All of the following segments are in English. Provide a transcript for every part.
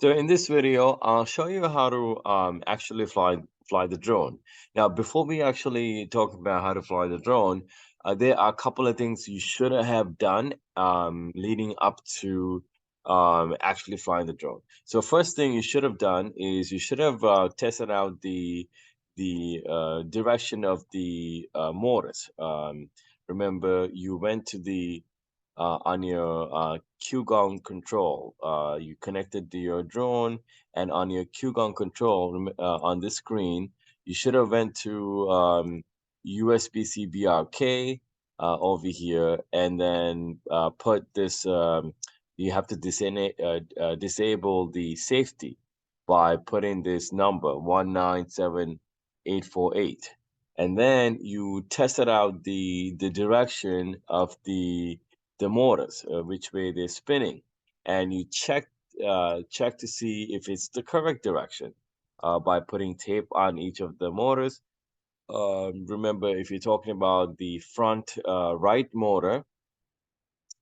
So in this video, I'll show you how to actually fly the drone. Now, before we actually talk about how to fly the drone, there are a couple of things you should have done leading up to actually flying the drone. So first thing you should have done is you should have tested out the direction of the motors. Remember, you went to the on your Qigong control. You connected to your drone, and on your Qigong control on this screen, you should have went to USB-C BRK over here, and then put this. You have to disable the safety by putting this number 197848, and then you tested out the direction of the motors, which way they're spinning, and you check to see if it's the correct direction by putting tape on each of the motors. Remember, if you're talking about the front right motor,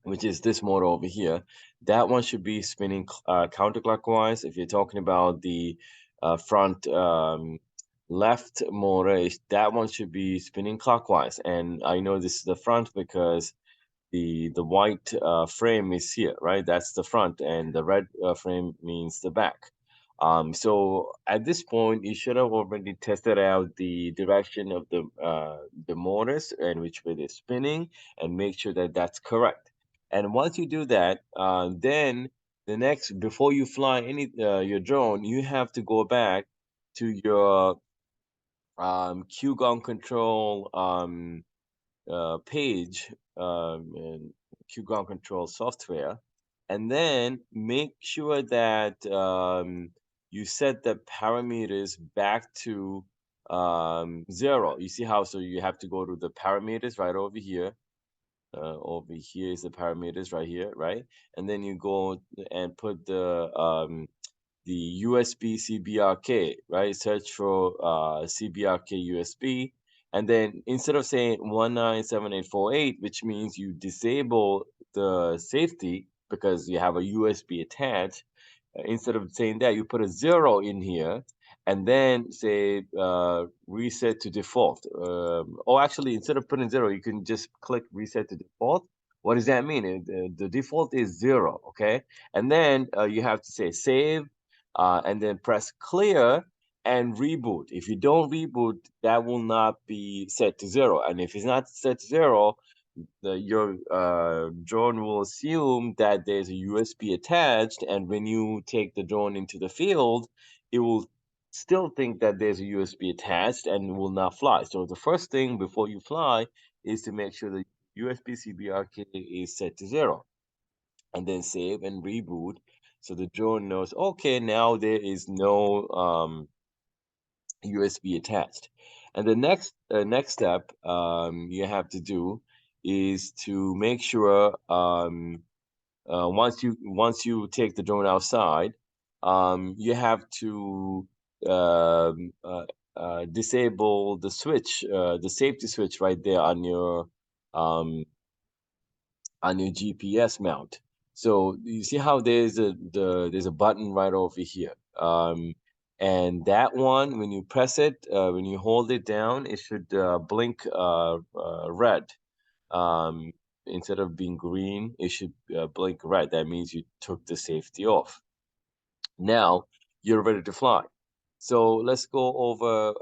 which is this motor over here, that one should be spinning counterclockwise. If you're talking about the front left motor, that one should be spinning clockwise. And I know this is the front because the white frame is here, right? That's the front, and the red frame means the back. So at this point, you should have already tested out the direction of the motors and which way they're spinning, and make sure that that's correct. And once you do that, then the next before you fly any your drone, you have to go back to your Qigong control page in Qgron Control software, and then make sure that you set the parameters back to 0. You see how? So you have to go to the parameters right over here. Over here is the parameters right here, right? And then you go and put the USB CBRK, right? Search for CBRK USB. And then instead of saying 197848, which means you disable the safety because you have a USB attached, instead of saying that, you put a 0 in here and then say reset to default. Or actually, instead of putting 0, you can just click reset to default. What does that mean? The default is 0, okay? And then you have to say save and then press clear and reboot. If you don't reboot, that will not be set to 0. And if it's not set to 0, your drone will assume that there's a USB attached, and when you take the drone into the field, it will still think that there's a USB attached and will not fly. So the first thing before you fly is to make sure the USB CBRK is set to 0, and then save and reboot. So the drone knows, okay, now there is no USB attached. And the next step you have to do is to make sure once you take the drone outside, you have to um, uh, disable the switch, the safety switch right there um, on your GPS mount. So you see how there's a button right over here. And that one, when you press it, when you hold it down, it should blink red. Um, Instead of being green, it should blink red. That means you took the safety off. Now you're ready to fly. So let's go over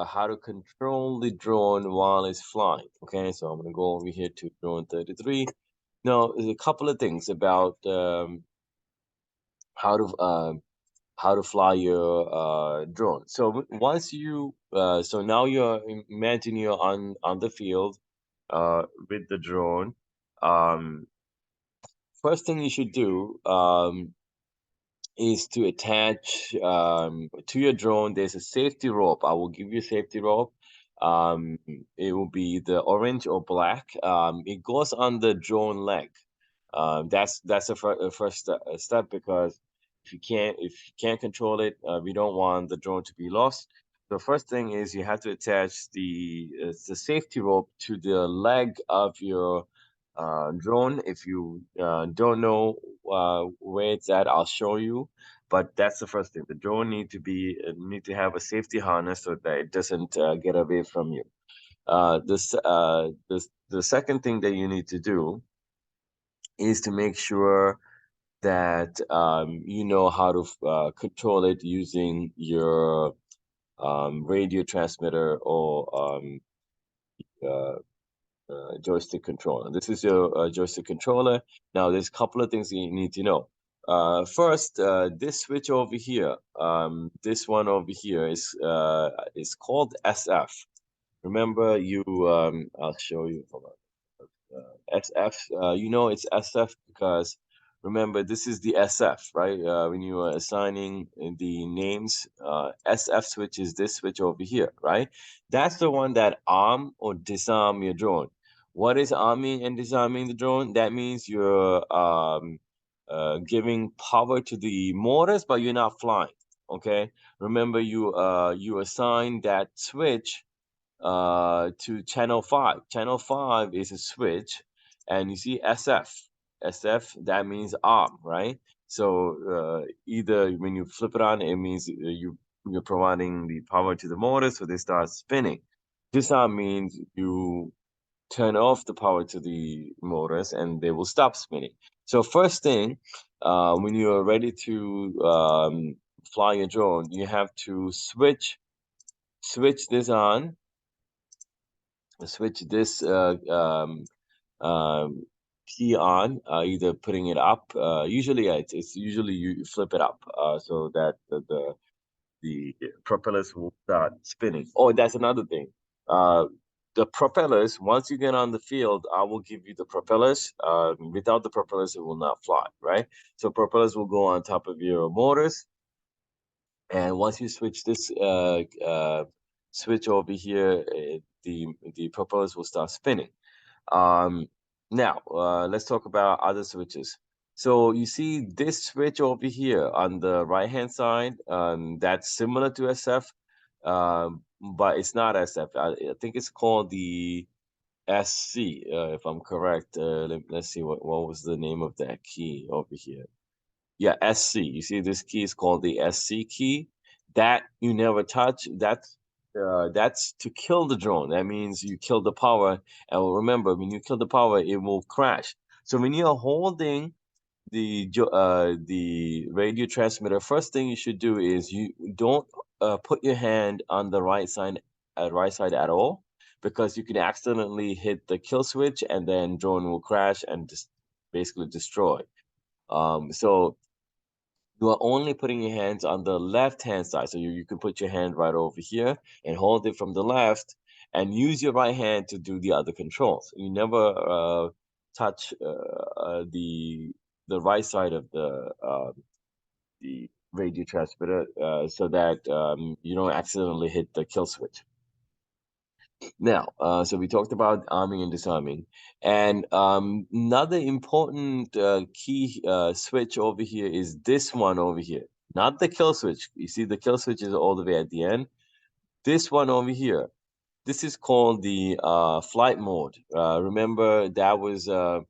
how to control the drone while it's flying. Okay, so I'm gonna go over here to drone 33. Now, there's a couple of things about how to um, how to fly your drone. So so now imagine you're on the field with the drone. Um, First thing you should do is to attach to your drone. There's a safety rope. I will give you a safety rope. It will be the orange or black. It goes on the drone leg. That's the first step, because if you can't control it, we don't want the drone to be lost. The first thing is you have to attach the safety rope to the leg of your drone. If you don't know where it's at, I'll show you. But that's the first thing. The drone need to have a safety harness so that it doesn't get away from you. The second thing that you need to do is to make sure that you know how to control it using your radio transmitter or uh, joystick controller. This is your joystick controller. Now, there's a couple of things you need to know. First, this switch over here, this one over here is called SF. Remember, I'll show you. Hold on. SF, you know it's SF because remember this is the SF, right? When you are assigning the names, SF switch is this switch over here, right? That's the one that arm or disarm your drone. What is arming and disarming the drone? That means you're giving power to the motors, but you're not flying. Okay. Remember, you assign that switch to channel 5. Channel 5 is a switch, and you see SF. SF, that means arm, right? So either when you flip it on, it means you're providing the power to the motor, so they start spinning. Disarm means you turn off the power to the motors and they will stop spinning. So first thing, when you are ready to fly your drone, you have to switch this on, switch this key on, either putting it up. Usually, it's usually you flip it up so that the propellers will start spinning. Oh, that's another thing. The propellers, once you get on the field, I will give you the propellers. Without the propellers, it will not fly, right? So propellers will go on top of your motors, and once you switch this switch over here, the propellers will start spinning. Um, Now, let's talk about other switches. So you see this switch over here on the right hand side, that's similar to SF, but it's not SF. I think it's called the SC, if I'm correct. Let's see what was the name of that key over here. Yeah, SC. You see this key is called the SC key. That you never touch. That's to kill the drone. That means you kill the power. And remember, when you kill the power, it will crash. So when you're holding the radio transmitter, first thing you should do is you don't put your hand on the right side at all, because you can accidentally hit the kill switch and then drone will crash and just basically destroy. So you are only putting your hands on the left hand side. So you can put your hand right over here and hold it from the left and use your right hand to do the other controls. You never touch the right side of the radio transmitter so that you don't accidentally hit the kill switch. Now, so we talked about arming and disarming, and another important key switch over here is this one over here, not the kill switch. You see, the kill switch is all the way at the end. This one over here, this is called the flight mode. Remember, that was a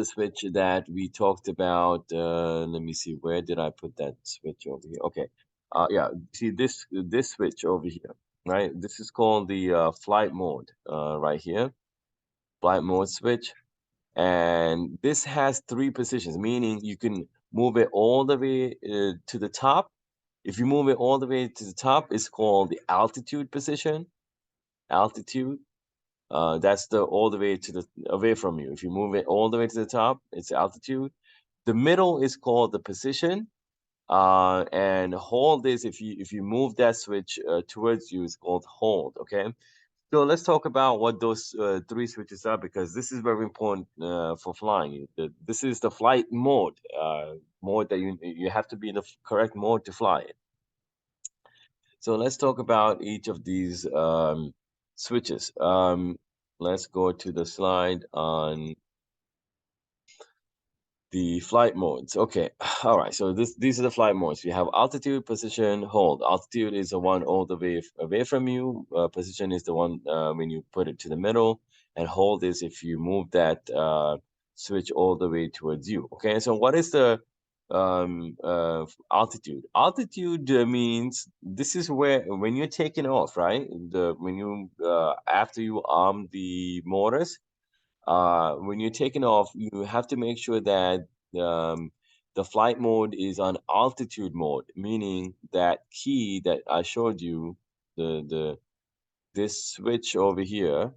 switch that we talked about. Let me see, where did I put that switch over here? Okay. Yeah, see this switch over here, right? This is called the flight mode right here, flight mode switch. And this has 3 positions, meaning you can move it all the way to the top. If you move it all the way to the top, it's called the altitude position. Altitude. That's the all the way to the away from you. If you move it all the way to the top, it's altitude. The middle is called the position. And hold is if you move that switch towards you, it's called hold. Okay. So let's talk about what those 3 switches are, because this is very important for flying. This is the flight mode, mode that you have to be in the correct mode to fly it. So let's talk about each of these switches. Let's go to the slide on the flight modes. Okay, all right. So these are the flight modes. You have altitude, position, hold. Altitude is the one all the way away from you. Position is the one when you put it to the middle, and hold is if you move that switch all the way towards you. Okay, so what is the altitude. Altitude means this is where when you're taking off, right? The when you after you arm the motors, when you're taking off, you have to make sure that the flight mode is on altitude mode, meaning that key that I showed you, the this switch over here,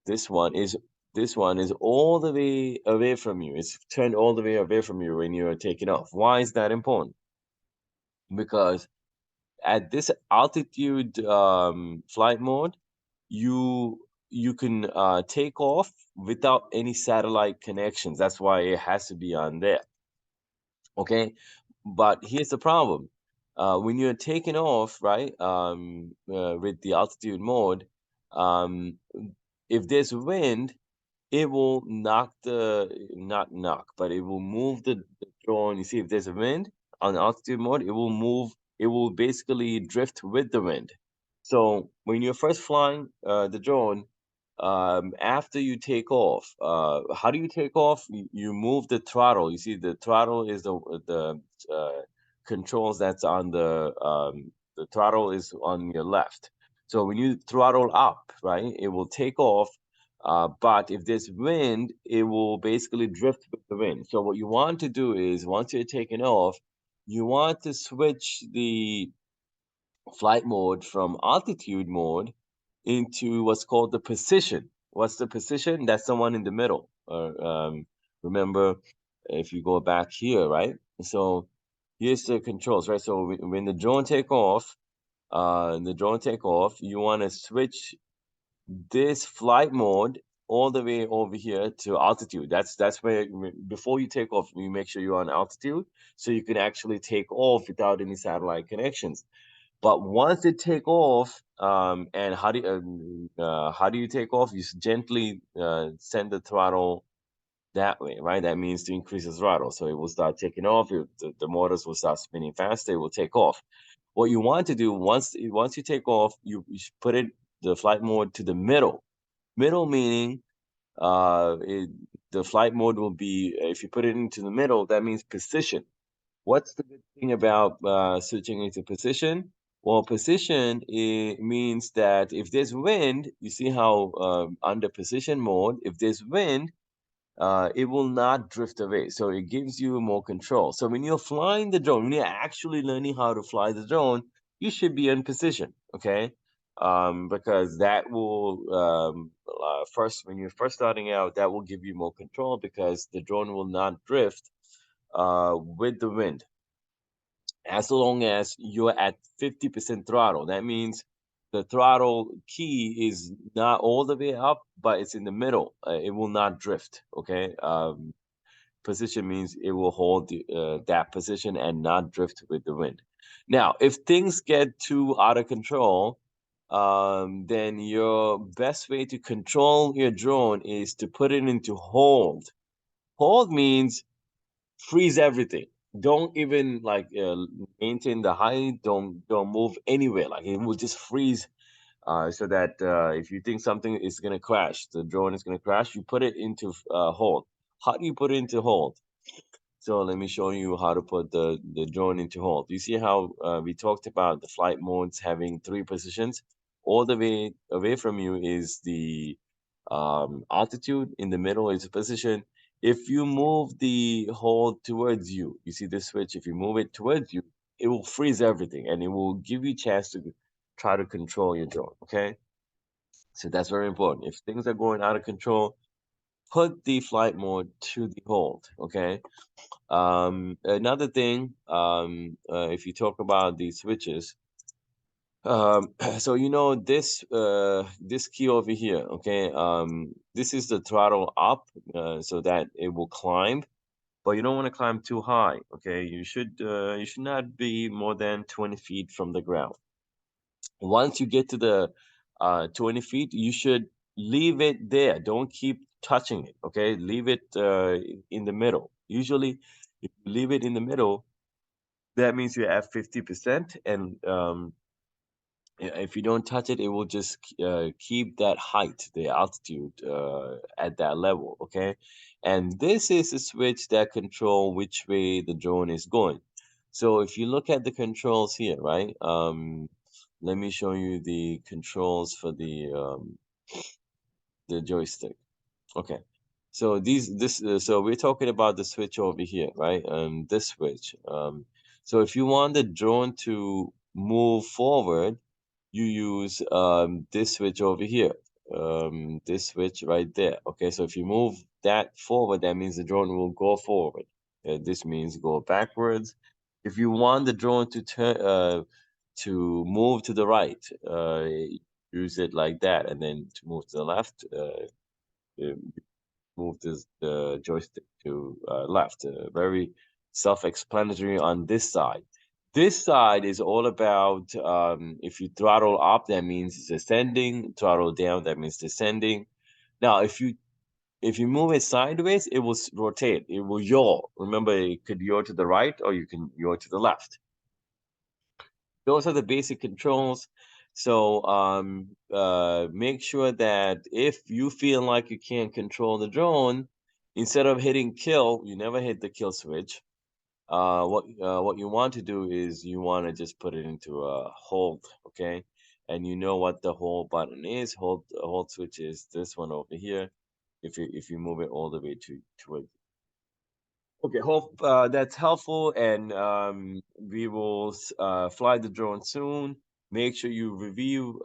this one is this one is all the way away from you. It's turned all the way away from you when you're taking off. Why is that important? Because at this altitude flight mode, you you can take off without any satellite connections. That's why it has to be on there. Okay, but here's the problem. When you're taking off, right, with the altitude mode, um, if there's wind, it will knock not knock, but it will move the drone. You see, if there's a wind on altitude mode, it will move. It will basically drift with the wind. So when you're first flying the drone, after you take off, how do you take off? You move the throttle. You see, the throttle is the controls that's on the throttle is on your left. So when you throttle up, right, it will take off. But if there's wind, it will basically drift with the wind. So what you want to do is once you're taking off, you want to switch the flight mode from altitude mode into what's called the position. What's the position? That's the one in the middle. Remember, if you go back here, right? So here's the controls, right? So when the drone take off, you want to switch this flight mode all the way over here to altitude. That's where before you take off, you make sure you're on altitude so you can actually take off without any satellite connections. But once it take off, and how do you take off? You gently send the throttle that way, right? That means to increase the throttle, so it will start taking off. The motors will start spinning faster. It will take off. What you want to do once you take off, you should put the flight mode to the middle. Middle meaning the flight mode will be if you put it into the middle, that means position. What's the good thing about switching into position? Well, position means that if there's wind, you see how under position mode, if there's wind, it will not drift away. So it gives you more control. So when you're flying the drone, when you're actually learning how to fly the drone, you should be in position, okay? Because that will first when you're first starting out, that will give you more control because the drone will not drift with the wind as long as you're at 50% throttle. That means the throttle key is not all the way up, but it's in the middle. It will not drift. Okay. Position means it will hold that position and not drift with the wind. Now, if things get too out of control, then your best way to control your drone is to put it into hold. Hold means freeze everything. Don't even like maintain the height. Don't move anywhere. Like it will just freeze. So that if you think something is gonna crash, the drone is gonna crash, you put it into hold. How do you put it into hold? So let me show you how to put the drone into hold. You see how we talked about the flight modes having three positions. All the way away from you is the altitude. In the middle is a position. If you move the hold towards you, you see this switch. If you move it towards you, it will freeze everything and it will give you a chance to try to control your drone. Okay, so that's very important. If things are going out of control, put the flight mode to the hold. Okay. Another thing, if you talk about these switches, so you know this key over here, okay? This is the throttle up, so that it will climb, but you don't want to climb too high, okay? You should not be more than 20 feet from the ground. Once you get to the 20 feet, you should leave it there. Don't keep touching it, okay? Leave it in the middle. Usually, if you leave it in the middle, that means you're at 50%, and If you don't touch it, it will just keep that height, the altitude at that level, okay? And this is a switch that control which way the drone is going. So if you look at the controls here, right? Let me show you the controls for the joystick. Okay. So so we're talking about the switch over here, right? This switch. So if you want the drone to move forward, you use this switch over here. This switch right there. Okay, so if you move that forward, that means the drone will go forward. This means go backwards. If you want the drone to move to the right, use it like that, and then to move to the left, uh, move the joystick to left. Very self-explanatory on this side. This side is all about if you throttle up, that means it's ascending. Throttle down, that means descending. Now, if you move it sideways, it will rotate. It will yaw. Remember, it could yaw to the right or you can yaw to the left. Those are the basic controls. So make sure that if you feel like you can't control the drone, instead of hitting kill, you never hit the kill switch. What you want to do is you want to just put it into a hold, okay? And you know what the hold button is. Hold switch is this one over here. If you move it all the way to it. Okay, hope that's helpful, and we will fly the drone soon. Make sure you review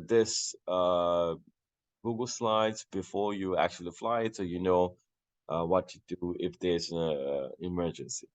this Google Slides before you actually fly it, so you know what to do if there's an emergency.